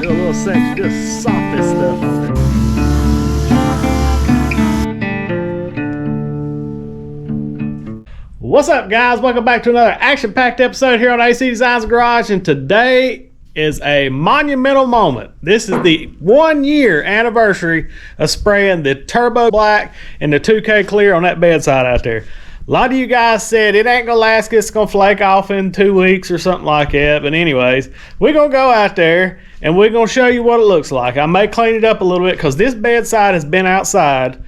Do a little section, just sop this stuff on there. What's up, guys? Welcome back to another action-packed episode here on AC Designs Garage, and today is a monumental moment. This is the 1-year anniversary of spraying the Turbo Black and the 2K Clear on that bedside out there. A lot of you guys said it ain't gonna last, it's gonna flake off in 2 weeks or something like that. But anyways, we're gonna go out there and we're gonna show you what it looks like. I may clean it up a little bit because this bedside has been outside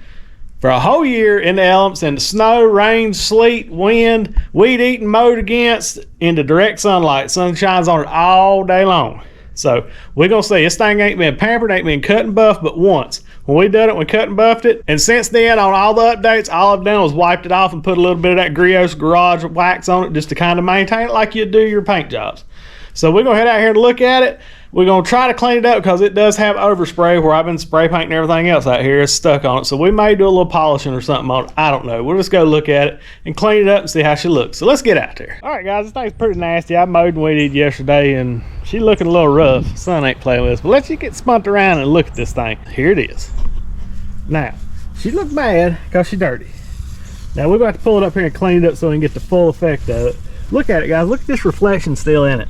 for a whole year in the elements, and the snow, rain, sleet, wind, weed eaten, mowed against, into direct sunlight. Sun shines on it all day long. So we're gonna see. This thing ain't been pampered, ain't been cut and buffed but once. When we done it, we cut and buffed it, and since then on all the updates, all I've done was wiped it off and put a little bit of that Griot's Garage wax on it just to kind of maintain it like you do your paint jobs. So we're gonna head out here to look at it. We're gonna try to clean it up because it does have overspray where I've been spray painting everything else out here. It's stuck on it, so we may do a little polishing or something on it. I don't know. We'll just go look at it and clean it up and see how she looks. So let's get out there. All right, guys, this thing's pretty nasty. I mowed and weeded yesterday, and she's looking a little rough. Sun ain't playing with us, but let's just get spunked around and look at this thing. Here it is. Now, she looked bad because she's dirty. Now we're going to have to pull it up here and clean it up so we can get the full effect of it. Look at it, guys. Look at this reflection still in it.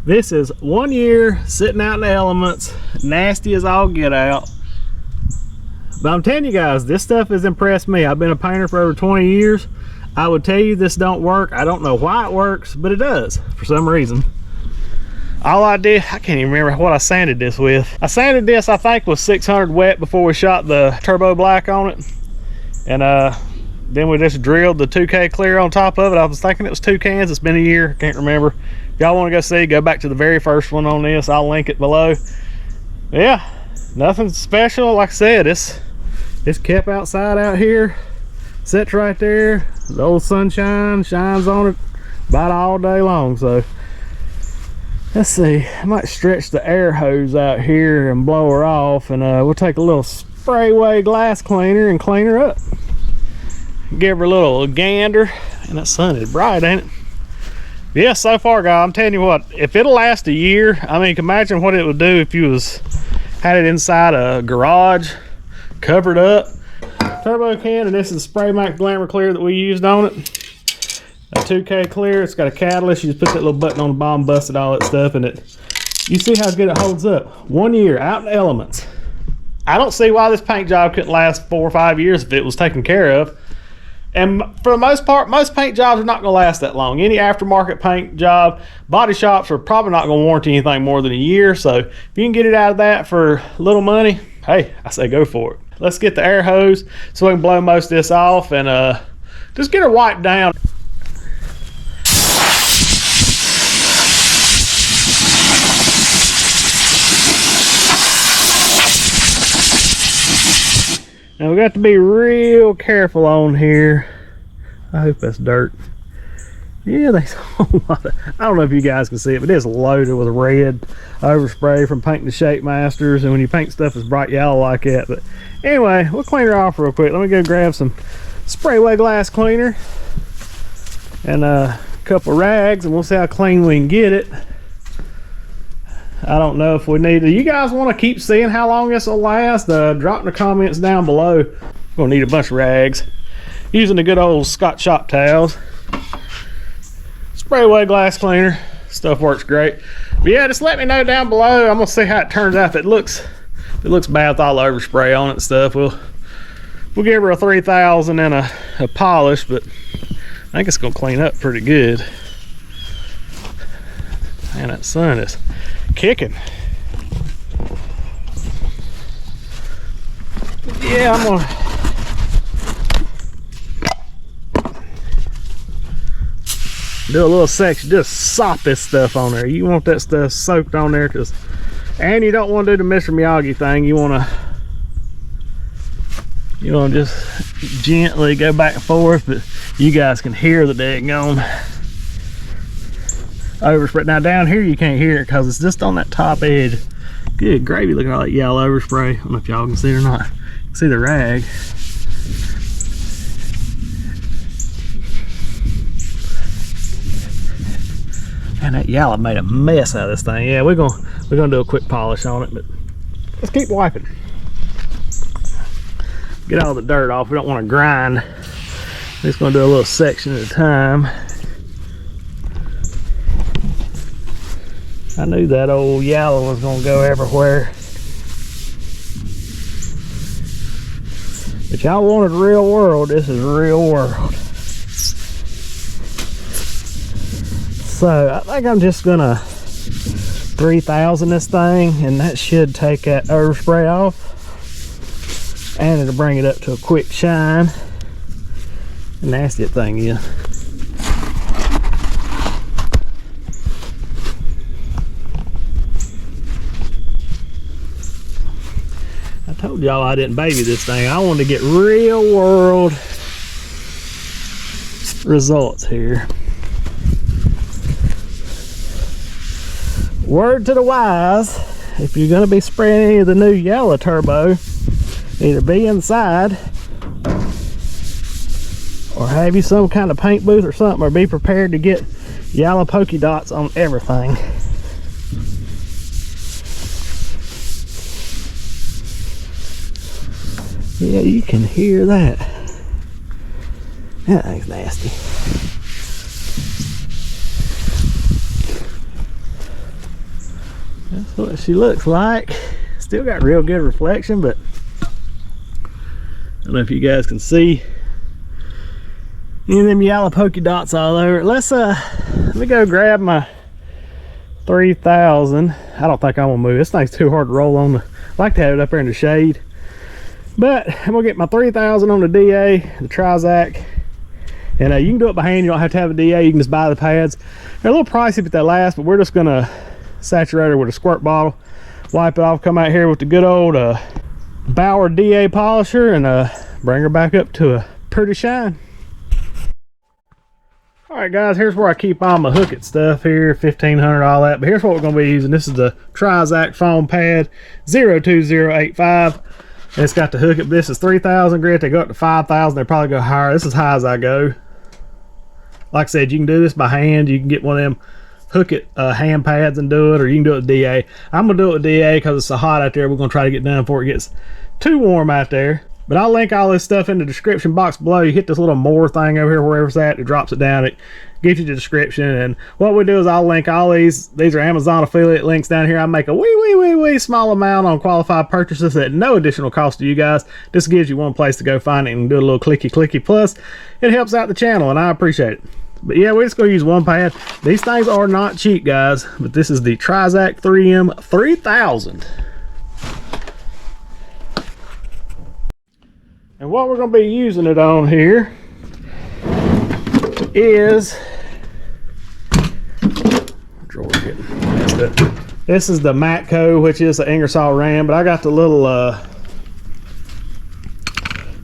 This is 1 year sitting out in the elements, nasty as all get out. But I'm telling you guys, this stuff has impressed me. I've been a painter for over 20 years. I would tell you this don't work. I don't know why it works, but it does for some reason. All I did, I can't even remember what I sanded this with. I sanded this, I think, with 600 wet before we shot the Turbo Black on it. And then we just drilled the 2K Clear on top of it. I was thinking it was 2 cans. It's been a year, can't remember. If y'all want to go see, go back to the very first one on this. I'll link it below. Yeah, nothing special. Like I said, it's kept outside out here. Sits right there. The old sunshine shines on it about all day long. So let's see. I might stretch the air hose out here and blow her off, and we'll take a little spray away glass cleaner and clean her up. Give her a little gander, and that sun is bright, ain't it? Yeah, so far, guys, I'm telling you what, if it'll last a year, I mean, imagine what it would do if you had it inside a garage, covered up. Turbo can, and this is Spray Max Glamour Clear that we used on it. A 2K Clear, it's got a catalyst. You just put that little button on the bottom, busted all that stuff, and you see how good it holds up. 1 year, out in the elements. I don't see why this paint job couldn't last 4 or 5 years if it was taken care of. And for the most part, most paint jobs are not going to last that long. Any aftermarket paint job, body shops are probably not going to warranty anything more than a year. So if you can get it out of that for little money, hey, I say go for it. Let's get the air hose so we can blow most of this off and just get her wiped down. Now we got to be real careful on here. I hope that's dirt. Yeah, there's a whole lot of, I don't know if you guys can see it, but it's loaded with red overspray from painting the Shape Masters, and when you paint stuff that's bright yellow like that. But anyway, we'll clean her off real quick. Let me go grab some spray away glass cleaner and a couple rags, and we'll see how clean we can get it. I don't know if we need to. You guys want to keep seeing how long this will last? Drop in the comments down below. We're going to need a bunch of rags. Using the good old Scott shop towels. Spray away glass cleaner. Stuff works great. But yeah, just let me know down below. I'm going to see how it turns out. If it looks bad with all the overspray on it and stuff, we'll give her a 3000 and a polish, but I think it's going to clean up pretty good. Man, that sun is kicking. Yeah, I'm gonna do a little section, just sop this stuff on there. You want that stuff soaked on there, and you don't want to do the Mr. Miyagi thing. You want to just gently go back and forth, but you guys can hear the daggone overspray. Now down here you can't hear it because it's just on that top edge. Good gravy, look at all that yellow overspray. I don't know if y'all can see it or not. See the rag. Man, Man, that yellow made a mess out of this thing. Yeah, we're gonna do a quick polish on it, but let's keep wiping. Get all the dirt off. We don't want to grind. We're just gonna do a little section at a time. I knew that old yellow was gonna go everywhere. But y'all wanted real world. This is real world. So I think I'm just gonna 3,000 this thing, and that should take that overspray off, and it'll bring it up to a quick shine. Nasty thing is. I told y'all I didn't baby this thing. I wanted to get real world results here. Word to the wise, if you're going to be spraying any of the new yellow turbo, either be inside or have you some kind of paint booth or something, or be prepared to get yellow polka dots on everything. Yeah, you can hear that. That thing's nasty. That's what she looks like. Still got real good reflection, but I don't know if you guys can see any of them yellow polka dots all over. Let me go grab my 3,000. I don't think I'm gonna move. This thing's too hard to roll on. I like to have it up there in the shade, but I'm gonna get my 3,000 on the DA, the Trizac, and you can do it by hand. You don't have to have a DA. You can just buy the pads. They're a little pricey, but they last. But we're just gonna saturate her with a squirt bottle, wipe it off, come out here with the good old Bauer DA polisher, and bring her back up to a pretty shine. Alright guys, here's where I keep all my hook it stuff here, 1,500, all that. But here's what we're going to be using. This is the Trizac foam pad 02085. And it's got the hook it. This is 3,000 grit. They go up to 5,000. They probably go higher. This is as high as I go. Like I said, you can do this by hand. You can get one of them hook it hand pads and do it, or you can do it with DA. I'm going to do it with DA because it's so hot out there. We're going to try to get done before it gets too warm out there. But I'll link all this stuff in the description box below. You hit this little more thing over here, wherever it's at, it drops it down, it gives you the description. And what we do is I'll link all these are Amazon affiliate links down here. I make a wee small amount on qualified purchases at no additional cost to you guys. This gives you one place to go find it and do a little clicky. Plus it helps out the channel, and I appreciate it. But yeah, we're just going to use one pad. These things are not cheap, guys, but this is the Trizac 3M 3000. And what we're going to be using it on here is, this is the Matco, which is the Ingersoll Rand, but I got the little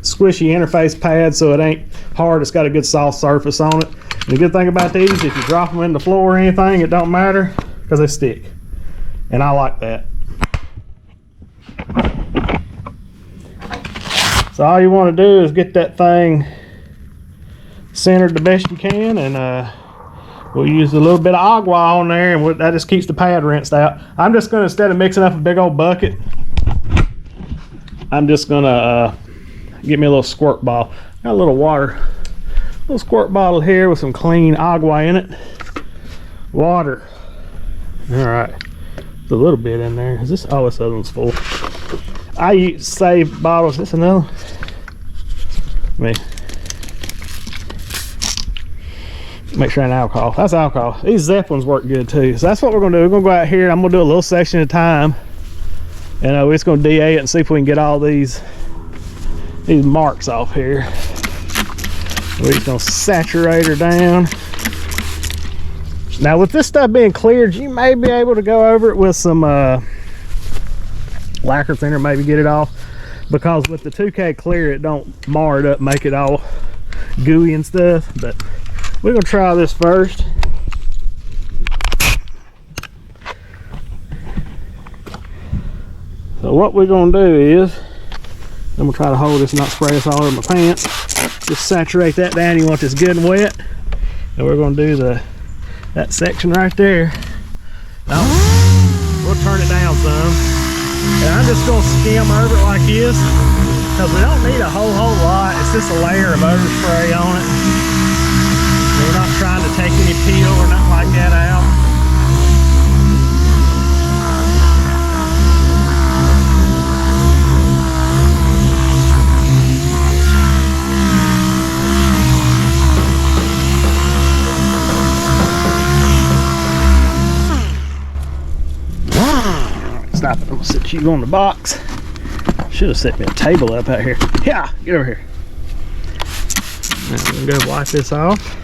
squishy interface pad, so it ain't hard. It's got a good soft surface on it. And the good thing about these, if you drop them in the floor or anything, it don't matter because they stick. And I like that. So all you want to do is get that thing centered the best you can, and we'll use a little bit of agua on there, and that just keeps the pad rinsed out. I'm just going to, instead of mixing up a big old bucket, I'm just going to get me a little squirt bottle. Got a little water, little squirt bottle here with some clean agua in it. Water. All right, there's a little bit in there. Is this? Oh, this other one's full. I use save bottles. This another? Me. Make sure I ain't alcohol. That's alcohol. These Zeppelins work good too. So that's what we're gonna do. We're gonna go out here. I'm gonna do a little section at a time, and we're just gonna DA it and see if we can get all these marks off here. We're just gonna saturate her down. Now with this stuff being cleared, you may be able to go over it with some lacquer thinner, maybe get it off, because with the 2K clear it don't mar it up, make it all gooey and stuff. But we're gonna try this first. So what we're gonna do is, I'm gonna try to hold this and not spray this all over my pants. Just saturate that down. You want this good and wet, and we're gonna do the That section right there. Now, we'll turn it down some. And I'm just gonna skim over it like this, because we don't need a whole lot. It's just a layer of overspray on it. We're not trying to take any peel or nothing like that out. Stop it, I'm gonna sit you on the box. Should have set me a table up out here. Yeah, get over here. Now, I'm gonna go wipe this off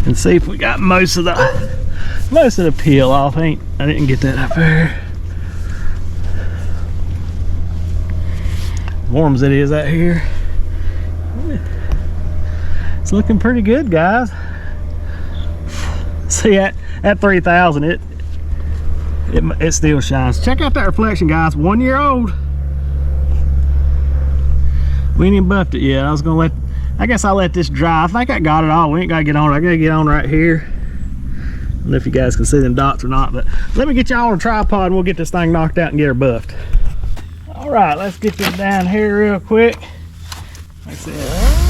and see if we got most of the peel off. I didn't get that up there. Warm as it is out here, it's looking pretty good, guys. See, at 3,000, it still shines. Check out that reflection, guys. 1 year old. We ain't even buffed it yet. I guess I'll let this dry. I think I got it all. We ain't gotta get on it. I gotta get on right here. I don't know if you guys can see them dots or not, but let me get y'all on a tripod and we'll get this thing knocked out and get her buffed. All right, let's get this down here real quick. Like I said.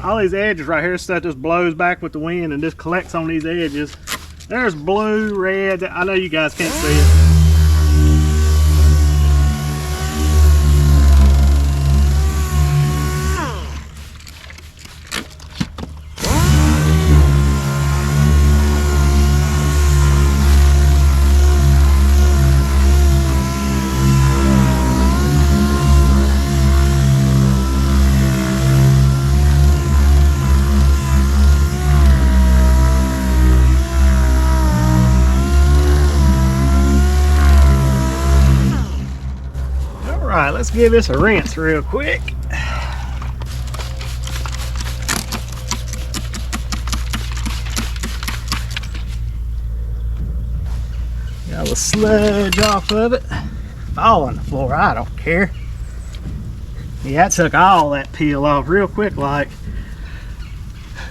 All these edges right here, stuff just blows back with the wind and just collects on these edges. There's blue, red. I know you guys can't see it. Alright, let's give this a rinse real quick. Got the sludge off of it. Fall on the floor, I don't care. Yeah, I took all that peel off real quick like.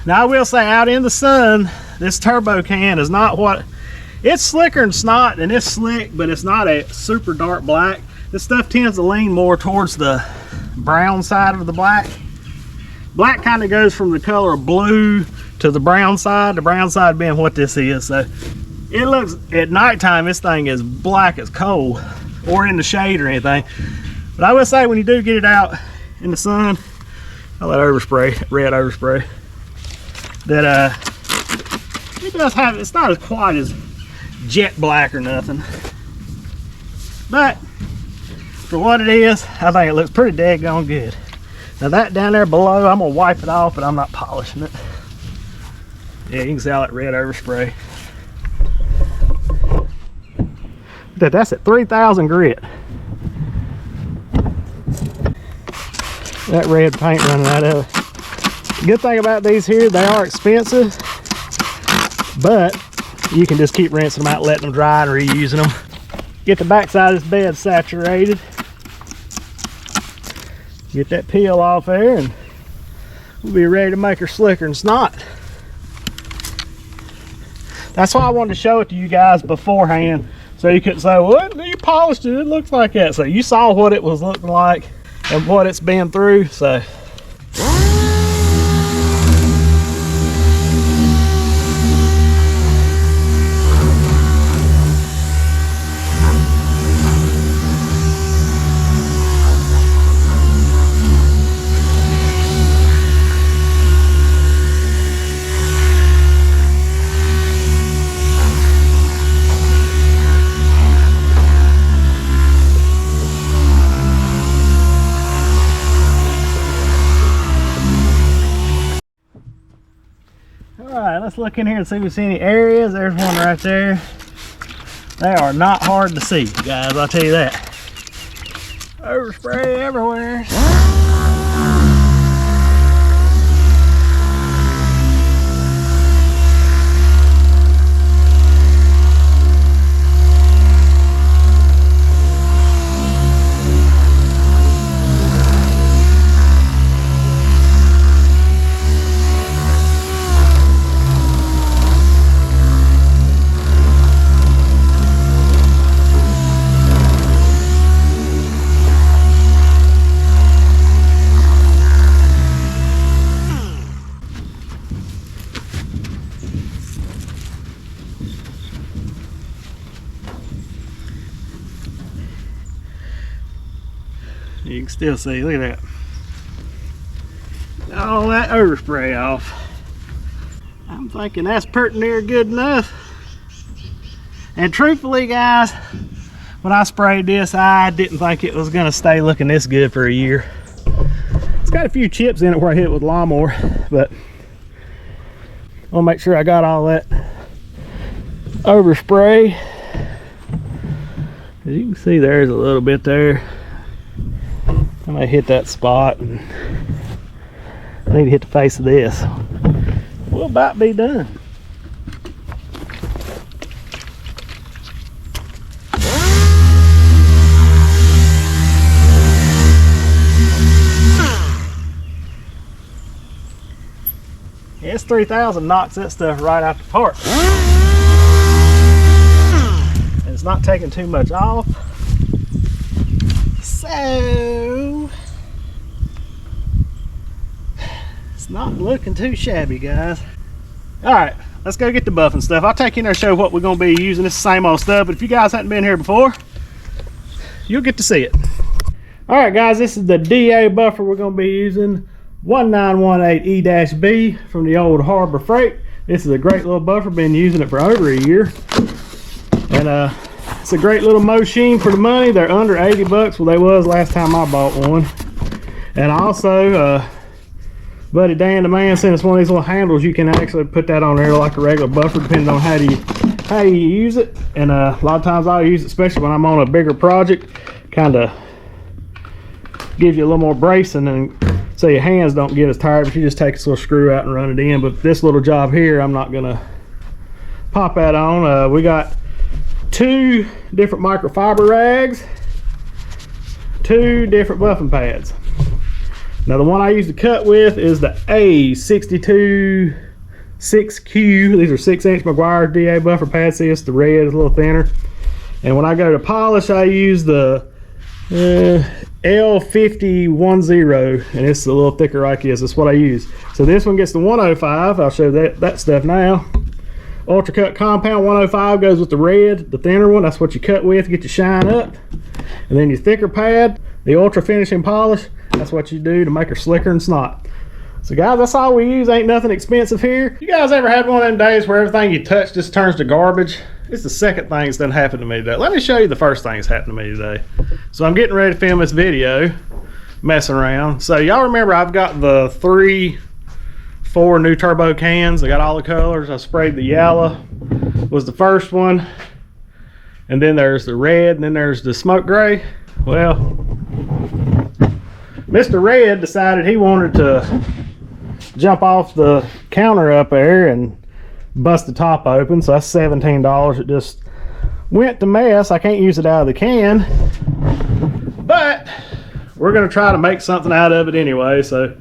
Now I will say, out in the sun, this turbo can is not what, it's slicker than snot and it's slick, but it's not a super dark black. This stuff tends to lean more towards the brown side of the black. Black kind of goes from the color of blue to the brown side being what this is. So it looks, at nighttime, this thing is black as coal, or in the shade or anything. But I will say, when you do get it out in the sun, all that overspray, red overspray, that it does have, it's not as quite as jet black or nothing, but for what it is, I think it looks pretty daggone good. Now that down there below, I'm gonna wipe it off, but I'm not polishing it. Yeah, you can see all that red overspray. That's at 3,000 grit. That red paint running out of it. Good thing about these here, they are expensive, but you can just keep rinsing them out, letting them dry and reusing them. Get the backside of this bed saturated. Get that peel off there and we'll be ready to make her slicker than snot. That's why I wanted to show it to you guys beforehand, so you couldn't say, well, you polished it, it looks like that. So you saw what it was looking like and what it's been through. So let's look in here and see if we see any areas. There's one right there. They are not hard to see, guys, I'll tell you that. Overspray everywhere. You can still see, look at that. All that overspray off. I'm thinking that's pretty near good enough. And truthfully, guys, when I sprayed this, I didn't think it was gonna stay looking this good for a year. It's got a few chips in it where I hit it with a lawnmower, but I'll make sure I got all that overspray. As you can see, there's a little bit there. I might hit that spot, and I need to hit the face of this. We'll about be done. S3000 knocks that stuff right out the park. And it's not taking too much off. So it's not looking too shabby, guys. All right, let's go get the buffing stuff. I'll take you in there and show what we're going to be using. It's the same old stuff, but if you guys haven't been here before, you'll get to see it. All right, guys, this is the DA buffer we're going to be using. 1918E-B from the old Harbor Freight. This is a great little buffer. Been using it for over a year. And it's a great little machine for the money. They're under 80 bucks. Well, they was last time I bought one. And also, buddy Dan the man sent us one of these little handles. You can actually put that on there like a regular buffer, depending on how you use it. And a lot of times I'll use it, especially when I'm on a bigger project. Kind of gives you a little more bracing, and so your hands don't get as tired. But you just take this little screw out and run it in. But this little job here, I'm not gonna pop that on. We got 2 different microfiber rags, 2 different buffing pads. Now the one I use to cut with is the A62 6Q. These are 6-inch McGuire DA buffer pads. See, it's the red, it's a little thinner. And when I go to polish, I use the L5010, and it's a little thicker like this. That's what I use. So this one gets the 105. I'll show that stuff now. Ultra Cut Compound 105 goes with the red, the thinner one. That's what you cut with, get your shine up. And then your thicker pad, the Ultra Finishing Polish, that's what you do to make her slicker and snot. So guys, that's all we use. Ain't nothing expensive here. You guys ever had one of them days where everything you touch just turns to garbage? It's the second thing that's done happened to me today. Let me show you the first thing that's happened to me today. So I'm getting ready to film this video, messing around. So y'all remember I've got the 4 new turbo cans. I got all the colors. I sprayed the yellow, was the first one. And then there's the red, and then there's the smoke gray. Well, Mr. Red decided he wanted to jump off the counter up there and bust the top open. So that's $17. It just went to mess. I can't use it out of the can, but we're going to try to make something out of it anyway. So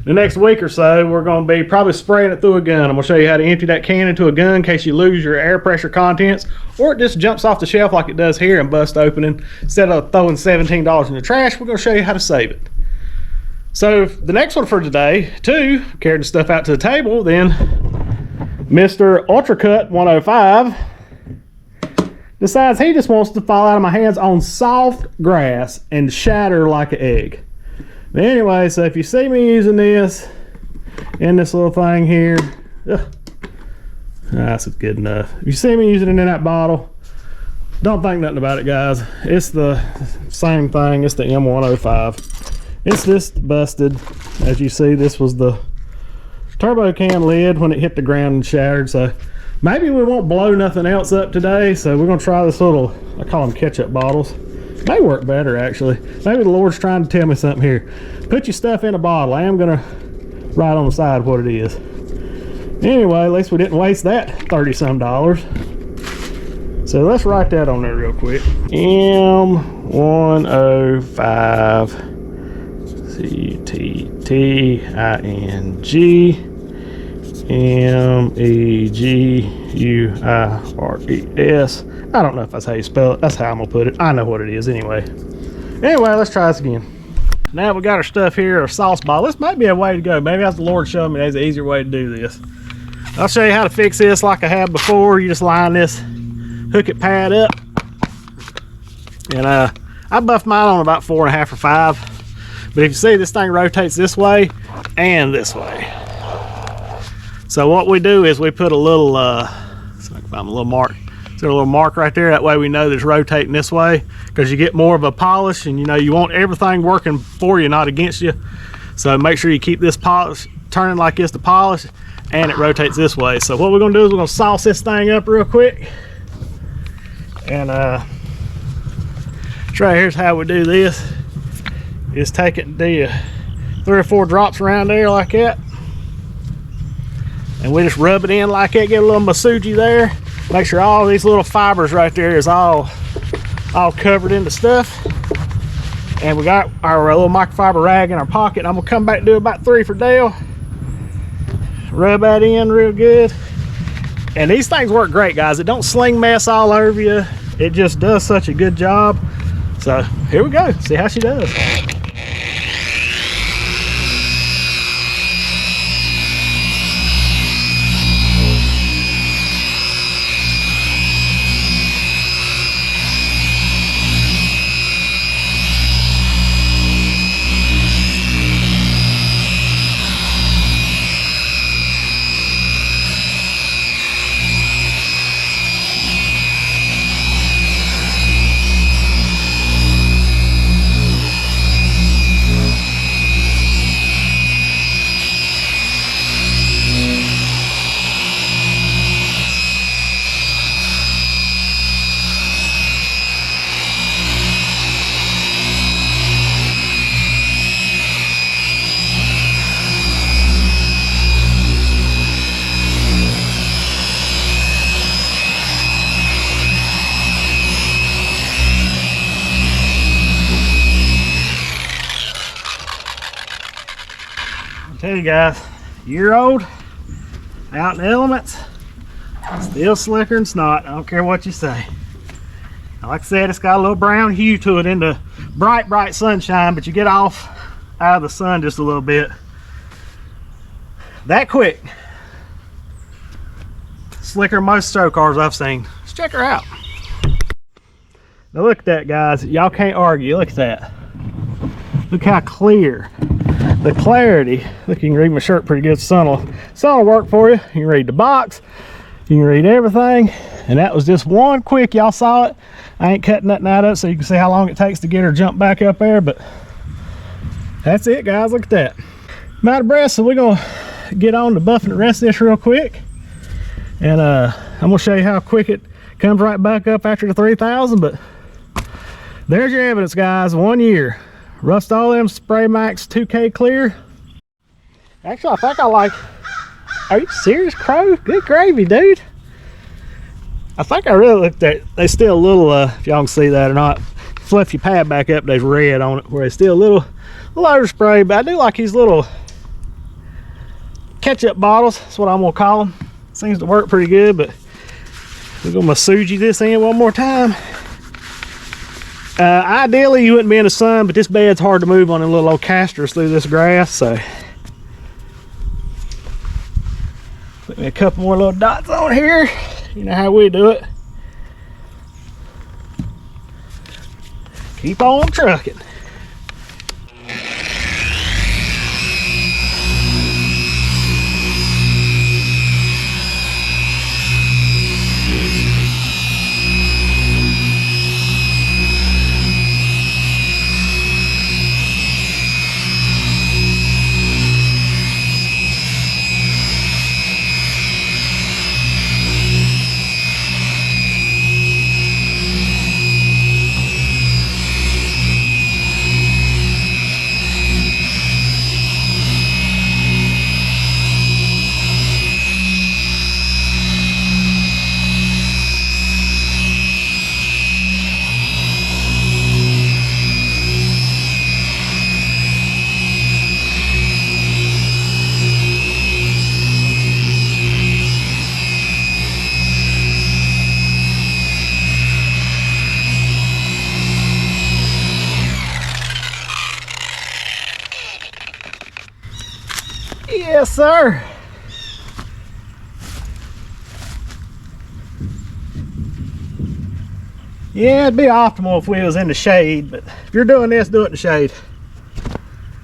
the next week or so, we're going to be probably spraying it through a gun. I'm going to show you how to empty that can into a gun in case you lose your air pressure contents, or it just jumps off the shelf like it does here and bust open. And instead of throwing $17 in the trash, we're going to show you how to save it. So the next one for today, too, carried the stuff out to the table, then Mr. Ultra Cut 105 decides he just wants to fall out of my hands on soft grass and shatter like an egg. But anyway, so if you see me using this in this little thing here, that's good enough. If you see me using it in that bottle, don't think nothing about it, guys. It's the same thing. It's the M105. It's just busted. As you see, this was the turbo can lid when it hit the ground and shattered. So maybe we won't blow nothing else up today. So we're gonna try this little, I call them ketchup bottles. May work better actually. Maybe the Lord's trying to tell me something here. Put your stuff in a bottle. I am gonna write on the side what it is. Anyway, at least we didn't waste that $30-some. So let's write that on there real quick. M105 CTTINGMEGUIRES. I don't know if that's how you spell it. That's how I'm gonna put it. I know what it is anyway. Anyway, let's try this again. Now we got our stuff here, our sauce bottle. This might be a way to go. Maybe that's the Lord showing me there's an easier way to do this. I'll show you how to fix this like I have before. You just line this hook it pad up. And I buffed mine on about 4.5 or 5. But if you see, this thing rotates this way and this way. So what we do is we put a little, so I can find a little mark. So a little mark right there. That way we know that it's rotating this way, because you get more of a polish, and you know you want everything working for you, not against you. So make sure you keep this polish turning like this to polish, and it rotates this way. So what we're gonna do is we're gonna sauce this thing up real quick. And right here's how we do this. Is take it and do 3 or 4 drops around there like that. And we just rub it in like that, get a little masuji there. Make sure all these little fibers right there is all covered in the stuff. And we got our little microfiber rag in our pocket. I'm gonna come back and do about 3 for Dale. Rub that in real good. And these things work great, guys. It don't sling mess all over you. It just does such a good job. So here we go, see how she does. Tell you guys, year old, out in the elements, still slicker than snot. I don't care what you say. Like I said, it's got a little brown hue to it in the bright sunshine, but you get off out of the sun just a little bit. That quick. Slicker than most stow cars I've seen. Let's check her out. Now look at that, guys. Y'all can't argue. Look at that. Look how clear. The clarity. Look, you can read my shirt pretty good. Sun will work for you. You can read the box. You can read everything. And that was just one quick. Y'all saw it. I ain't cutting nothing out of it so you can see how long it takes to get her jump back up there. But that's it, guys. Look at that. I'm out of breath, so we're going to get on to buffing the rest of this real quick. And I'm going to show you how quick it comes right back up after the 3,000. But there's your evidence, guys. 1 year. Rust all them Spray Max 2K clear. Actually, I think I like. Are you serious, Crow? Good gravy, dude. I think I really looked at. They still a little. If y'all can see that or not. Fluff your pad back up. There's red on it, where it's still a little overspray. But I do like these little ketchup bottles. That's what I'm gonna call them. Seems to work pretty good. But we're gonna masuji this in one more time. Ideally you wouldn't be in the sun, but this bed's hard to move on in little old casters through this grass, so put me a couple more little dots on here. You know how we do it. Keep on trucking. Yes, sir. Yeah, it'd be optimal if we was in the shade, but if you're doing this, do it in the shade.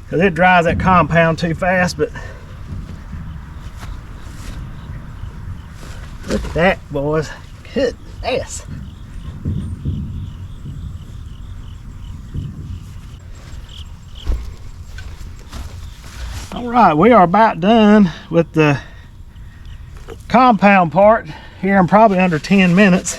Because it dries that compound too fast, but look at that, boys. Goodness. All right, we are about done with the compound part here in probably under 10 minutes.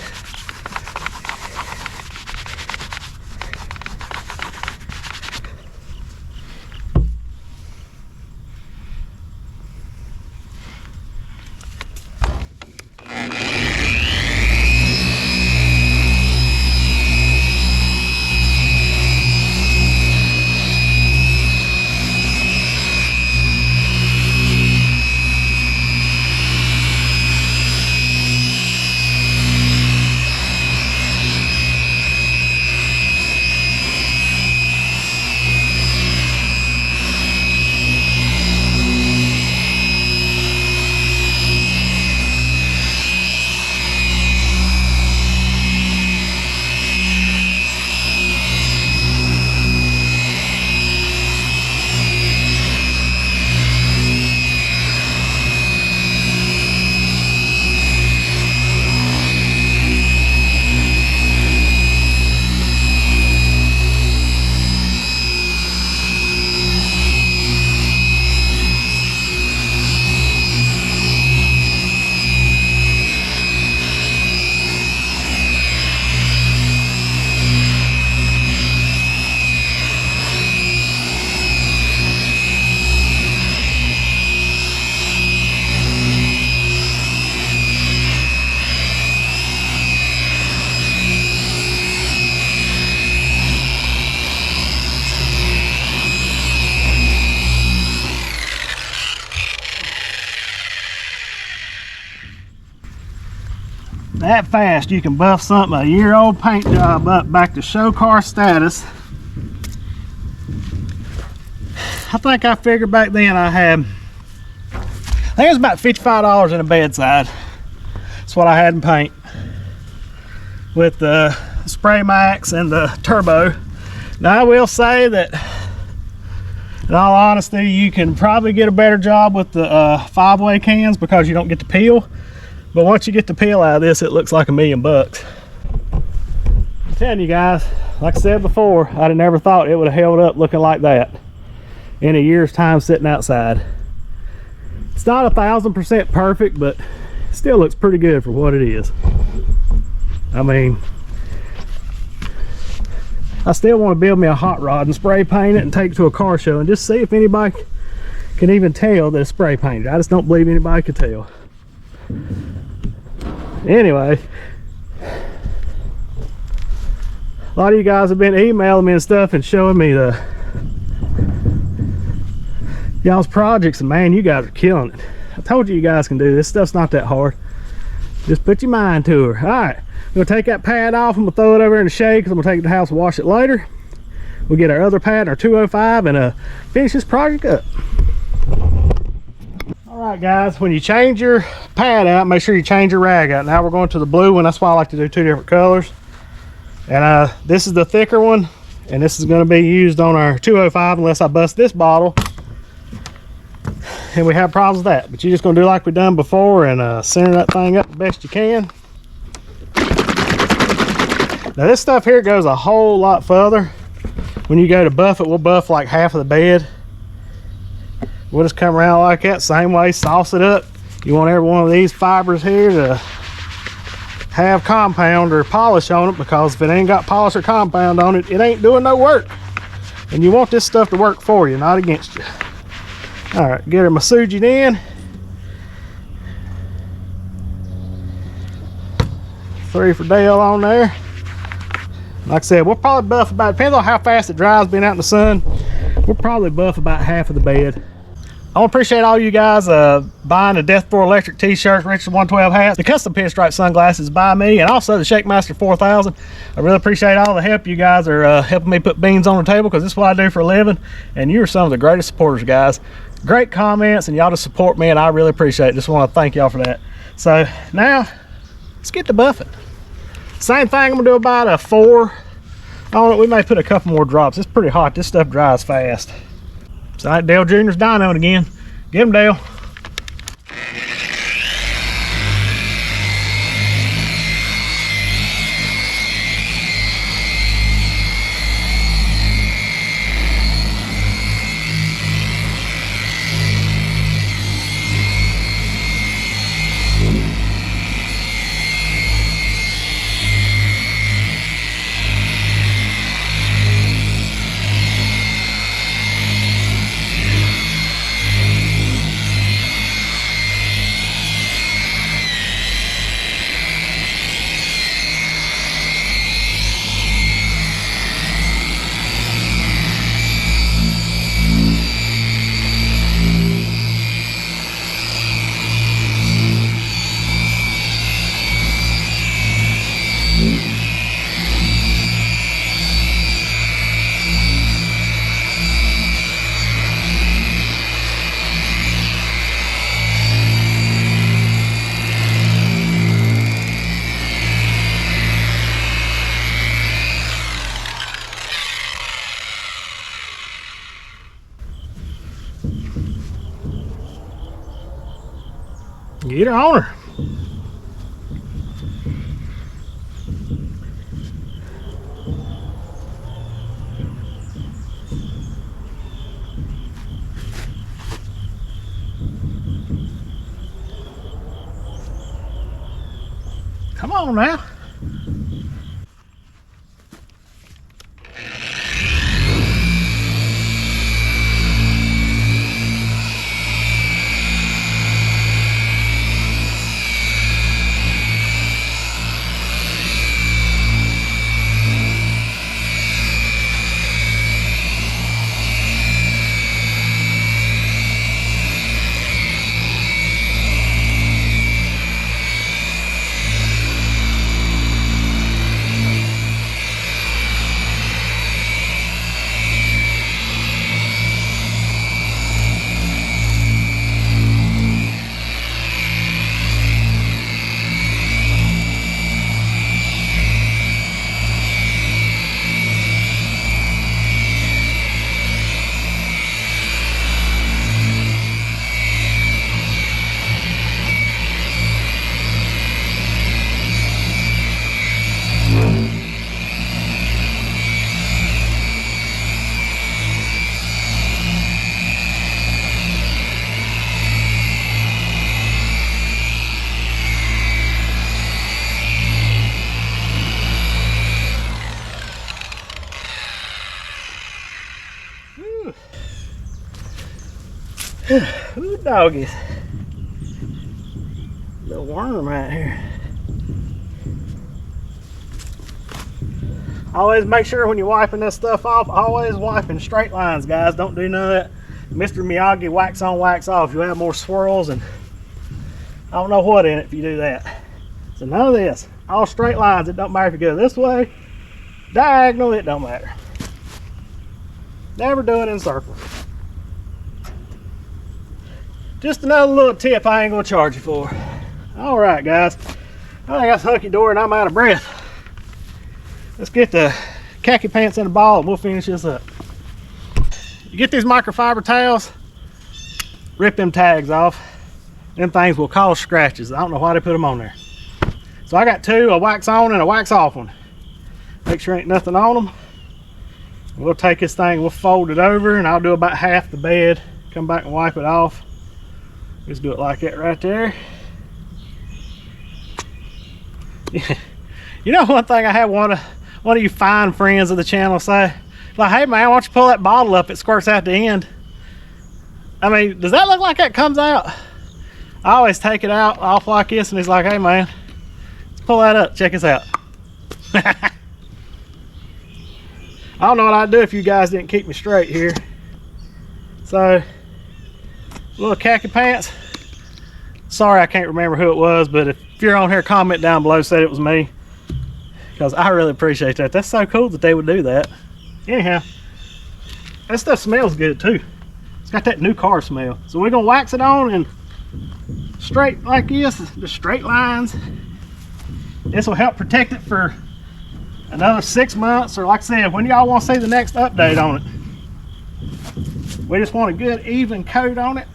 That fast you can buff something a year-old paint job up back to show car status. I think I figured back then I think it was about $55 in a bedside. That's what I had in paint with the Spray Max and the turbo. Now I will say that in all honesty, you can probably get a better job with the 5-way cans because you don't get to peel. But once you get the peel out of this, it looks like $1,000,000. I'm telling you guys, like I said before, I'd have never thought it would have held up looking like that in a year's time sitting outside. It's not 1000% perfect, but it still looks pretty good for what it is. I mean, I still want to build me a hot rod and spray paint it and take it to a car show and just see if anybody can even tell that it's spray painted. I just don't believe anybody could tell. Anyway, a lot of you guys have been emailing me and stuff and showing me y'all's projects, and man, you guys are killing it. I told you guys can do this. Stuff's not that hard. Just put your mind to it. All right, I'm gonna take that pad off. I'm gonna throw it over in the shade because I'm gonna take it to the house and wash it later. We'll get our other pad, our 205, and finish this project up. Alright guys, when you change your pad out, make sure you change your rag out. Now we're going to the blue one. That's why I like to do 2 different colors. And this is the thicker one, and this is going to be used on our 205 unless I bust this bottle and we have problems with that. But you're just going to do like we done before and center that thing up the best you can. Now this stuff here goes a whole lot further. When you go to buff it, we'll buff like half of the bed. We'll just come around like that, same way, sauce it up. You want every one of these fibers here to have compound or polish on it, because if it ain't got polish or compound on it, it ain't doing no work. And you want this stuff to work for you, not against you. All right, get her massaged in. 3 for Dale on there. Like I said, we'll probably buff about, depends on how fast it dries being out in the sun, we'll probably buff about half of the bed. I want to appreciate all you guys buying the Death for Electric t-shirts, Richard 112 hats, the custom pinstripe sunglasses by me, and also the Shake Master 4000. I really appreciate all the help you guys are helping me put beans on the table, because this is what I do for a living, and you're some of the greatest supporters, guys. Great comments, and y'all just support me, and I really appreciate it. Just want to thank y'all for that. So now, let's get to buffing. Same thing, I'm going to do about a 4. I don't know, we may put a couple more drops. It's pretty hot. This stuff dries fast. So all right, Dale Jr.'s dynoing again. Get him, Dale. Get her on her. Come on now. Ooh, doggies. Little worm right here. Always make sure when you're wiping this stuff off, always wipe in straight lines, guys. Don't do none of that Mr. Miyagi wax on, wax off. You'll have more swirls and I don't know what in it if you do that. So none of this. All straight lines. It don't matter if you go this way, diagonal, it don't matter. Never do it in circles. Just another little tip I ain't gonna charge you for. All right, guys. I think that's hunky-dory and I'm out of breath. Let's get the khaki pants in the ball and we'll finish this up. You get these microfiber towels, rip them tags off. Them things will cause scratches. I don't know why they put them on there. So I got two, a wax on and a wax off one. Make sure ain't nothing on them. We'll take this thing, we'll fold it over, and I'll do about half the bed. Come back and wipe it off. Just do it like that right there. You know, one thing I had one of you fine friends of the channel say, like, hey man, why don't you pull that bottle up? It squirts out the end. I mean, does that look like that comes out? I always take it out off like this, and he's like, hey man, let's pull that up. Check this out. I don't know what I'd do if you guys didn't keep me straight here. So little khaki pants. Sorry, I can't remember who it was, but if you're on here, comment down below, said it was me, because I really appreciate that. That's so cool that they would do that. Anyhow, that stuff smells good too. It's got that new car smell. So we're gonna wax it on and straight like this, just straight lines. This will help protect it for another 6 months, or like I said, when y'all want to see the next update on it. We just want a good even coat on it.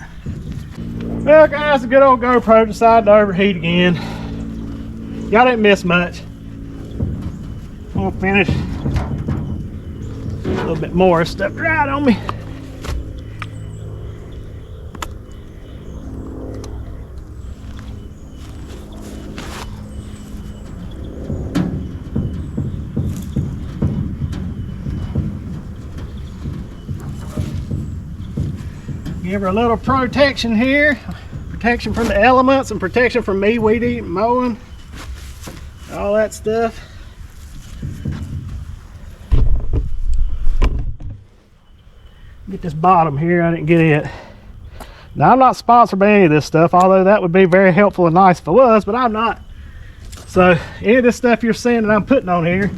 Well guys, the good old GoPro decided to overheat again. Y'all didn't miss much. I'm gonna finish a little bit more stuff dried on me. Give her a little protection here. Protection from the elements and protection from me weed eating, mowing, all that stuff. Get this bottom here, I didn't get it. Now I'm not sponsored by any of this stuff, although that would be very helpful and nice if I was, but I'm not. So any of this stuff you're seeing that I'm putting on here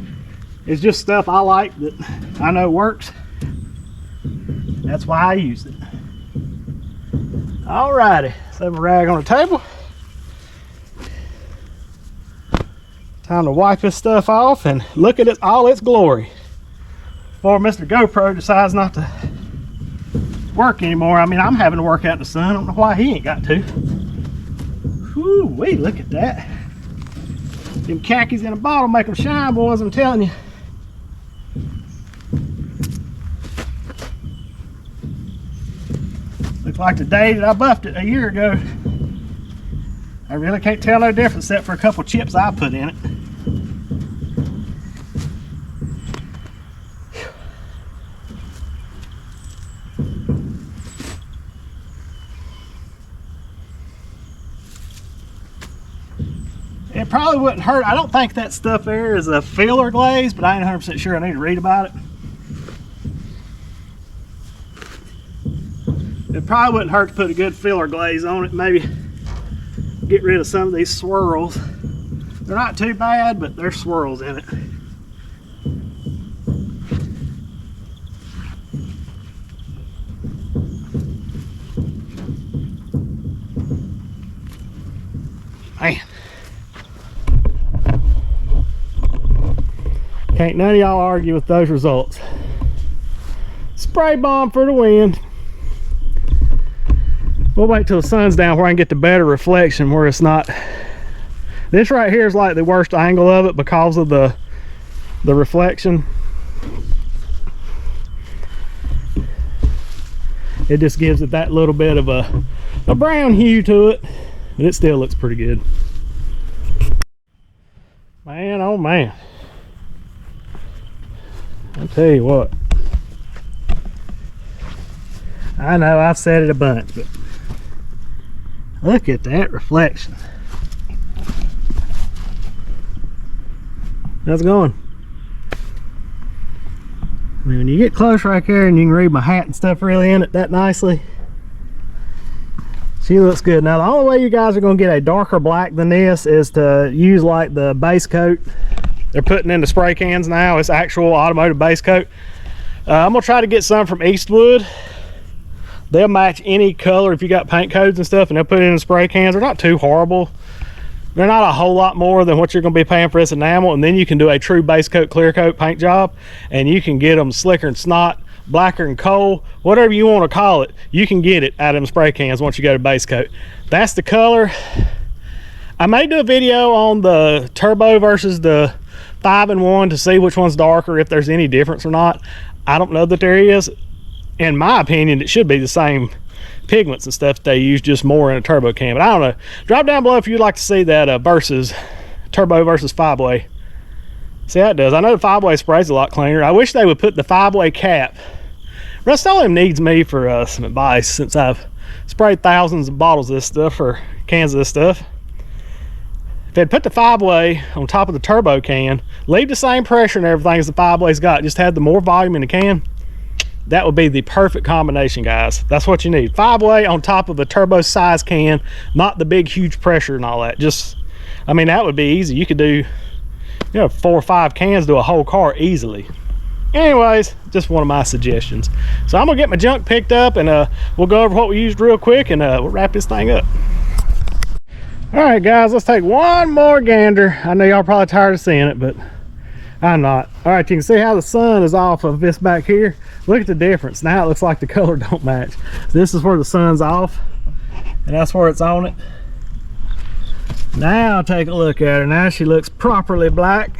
is just stuff I like that I know works. That's why I used it. Alrighty, let's have a rag on the table. Time to wipe this stuff off and look at it all its glory before Mr. GoPro decides not to work anymore. I mean, I'm having to work out in the sun. I don't know why he ain't got to. Whoo wee, look at that. Them khakis in a bottle make them shine, boys, I'm telling you. Looks like the day that I buffed it a year ago. I really can't tell no difference except for a couple chips I put in it. It probably wouldn't hurt. I don't think that stuff there is a filler glaze, but I ain't 100% sure. I need to read about it. It probably wouldn't hurt to put a good filler glaze on it. Maybe get rid of some of these swirls. They're not too bad, but there's swirls in it. Man. Can't none of y'all argue with those results. Spray bomb for the wind. We'll wait till the sun's down where I can get the better reflection where it's not. This right here is like the worst angle of it because of the reflection. It just gives it that little bit of a brown hue to it, but it still looks pretty good. Man, oh man. I'll tell you what. I know I've said it a bunch, but look at that reflection. How's it going? I mean, when you get close right there and you can read my hat and stuff really in it that nicely, she looks good. Now the only way you guys are going to get a darker black than this is to use like the base coat they're putting in the spray cans now. It's actual automotive base coat. I'm gonna try to get some from Eastwood. They'll match any color if you got paint codes and stuff, and they'll put it in the spray cans. They're not too horrible. They're not a whole lot more than what you're going to be paying for this enamel, and then you can do a true base coat, clear coat paint job, and you can get them slicker than snot, blacker than coal, whatever you want to call it. You can get it out of them spray cans once you go to base coat. That's the color. I may do a video on the turbo versus the 5-in-1 to see which one's darker, if there's any difference or not. I don't know that there is. In my opinion, it should be the same pigments and stuff they use, just more in a turbo can, but I don't know. Drop down below if you'd like to see that versus turbo versus 5-way. See how it does. I know the 5-way sprays a lot cleaner. I wish they would put the 5-way cap. Rust-Oleum needs me for some advice, since I've sprayed thousands of bottles of this stuff, or cans of this stuff. If they'd put the 5-way on top of the turbo can, leave the same pressure and everything as the 5-way's got, just had the more volume in the can, that would be the perfect combination, guys. That's what you need. 5-way on top of a turbo size can, not the big huge pressure and all that. Just, I mean, that would be easy. You could do, 4 or 5 cans to a whole car easily. Anyways, just one of my suggestions. So I'm gonna get my junk picked up, and we'll go over what we used real quick, and we'll wrap this thing up. All right, guys, let's take one more gander. I know y'all probably tired of seeing it, but I'm not. All right, you can see how the sun is off of this back here. Look at the difference. Now it looks like the color don't match. This is where the sun's off, and that's where it's on it. Now take a look at her. Now she looks properly black.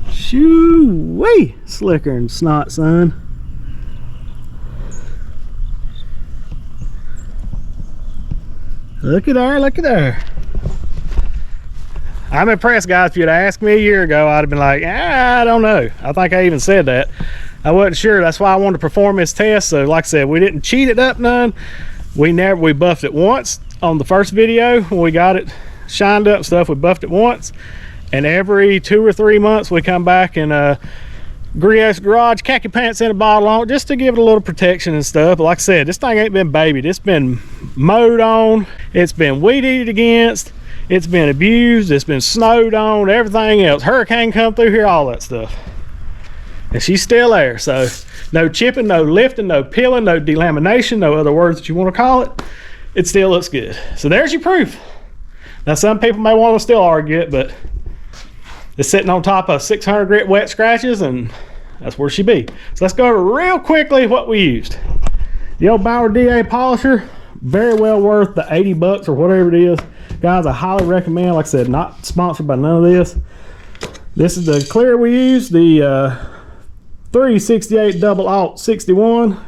Shoo-wee, slicker and snot, son. Look at her, look at her. I'm impressed, guys. If you'd asked me a year ago, I'd have been like, I don't know. I think I even said that. I wasn't sure. That's why I wanted to perform this test. So like I said, we didn't cheat it up none. We buffed it once on the first video when we got it shined up stuff. We buffed it once, and every 2 or 3 months we come back and Griot's Garage khaki pants in a bottle on it, just to give it a little protection and stuff. But like I said, this thing ain't been babied. It's been mowed on, it's been weed eated against, it's been abused, it's been snowed on, everything else. Hurricane come through here, all that stuff, and she's still there. So no chipping, no lifting, no peeling, no delamination, no other words that you want to call it. It still looks good. So there's your proof. Now some people may want to still argue it, but it's sitting on top of 600 grit wet scratches, and that's where she be. So let's go over real quickly what we used. The old Bauer DA polisher, very well worth the 80 bucks or whatever it is. Guys, I highly recommend. Like I said, not sponsored by none of this. This is the clear we use, the 368 double alt 61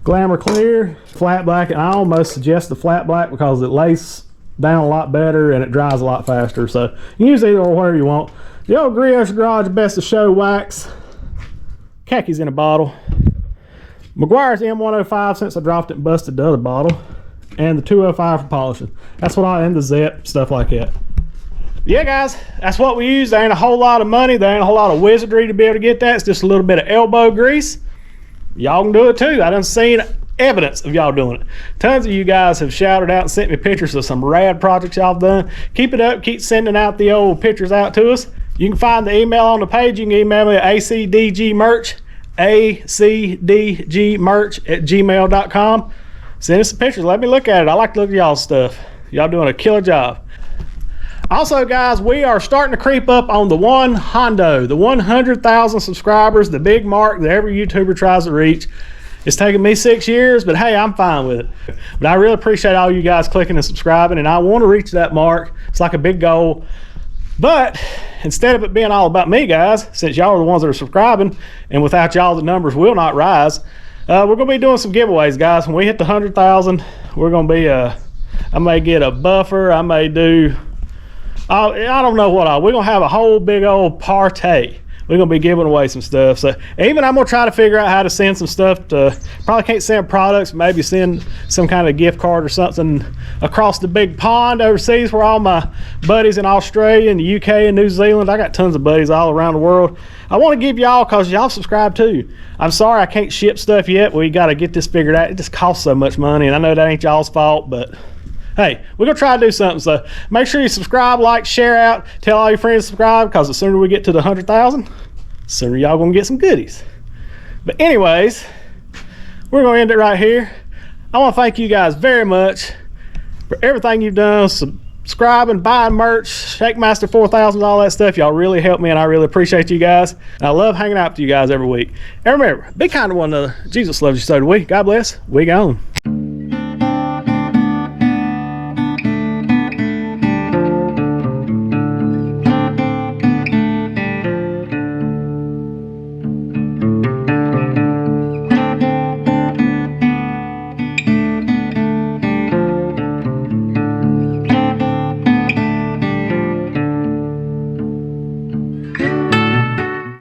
Glamour Clear, flat black, and I almost suggest the flat black because it laces down a lot better and it dries a lot faster. So you can use either or whatever you want. The old Griot's Garage Best of Show wax, khakis in a bottle, Meguiar's M105 since I dropped it and busted the other bottle, and the 205 for polishing. That's what I, and the Zep, stuff like that. Yeah, guys, that's what we use. There ain't a whole lot of money, there ain't a whole lot of wizardry to be able to get that. It's just a little bit of elbow grease. Y'all can do it too. I done seen evidence of y'all doing it. Tons of you guys have shouted out and sent me pictures of some rad projects y'all have done. Keep it up, keep sending out the old pictures out to us. You can find the email on the page. You can email me at acdgmerch@gmail.com. Send us some pictures, let me look at it. I like to look at y'all's stuff. Y'all doing a killer job. Also, guys, we are starting to creep up on the the 100,000 subscribers, the big mark that every YouTuber tries to reach. It's taken me 6 years, but hey, I'm fine with it. But I really appreciate all you guys clicking and subscribing, and I want to reach that mark. It's like a big goal. But instead of it being all about me, guys, since y'all are the ones that are subscribing, and without y'all the numbers will not rise, we're going to be doing some giveaways, guys. When we hit the 100,000, we're going to be, I may get a buffer, I may do, I don't know what we're going to have a whole big old party. We're going to be giving away some stuff. So even I'm going to try to figure out how to send some stuff to, probably can't send products, maybe send some kind of gift card or something across the big pond overseas where all my buddies in Australia and the UK and New Zealand, I got tons of buddies all around the world. I want to give y'all, because y'all subscribe too. I'm sorry I can't ship stuff yet. We got to get this figured out. It just costs so much money, and I know that ain't y'all's fault, but hey, we're going to try to do something. So make sure you subscribe, like, share out, tell all your friends to subscribe, because the sooner we get to the 100,000, the sooner y'all going to get some goodies. But anyways, we're going to end it right here. I want to thank you guys very much for everything you've done, subscribing, buying merch, Shakemaster 4000, all that stuff. Y'all really help me, and I really appreciate you guys. And I love hanging out with you guys every week. And remember, be kind to one another. Jesus loves you, so do we. God bless. We gone.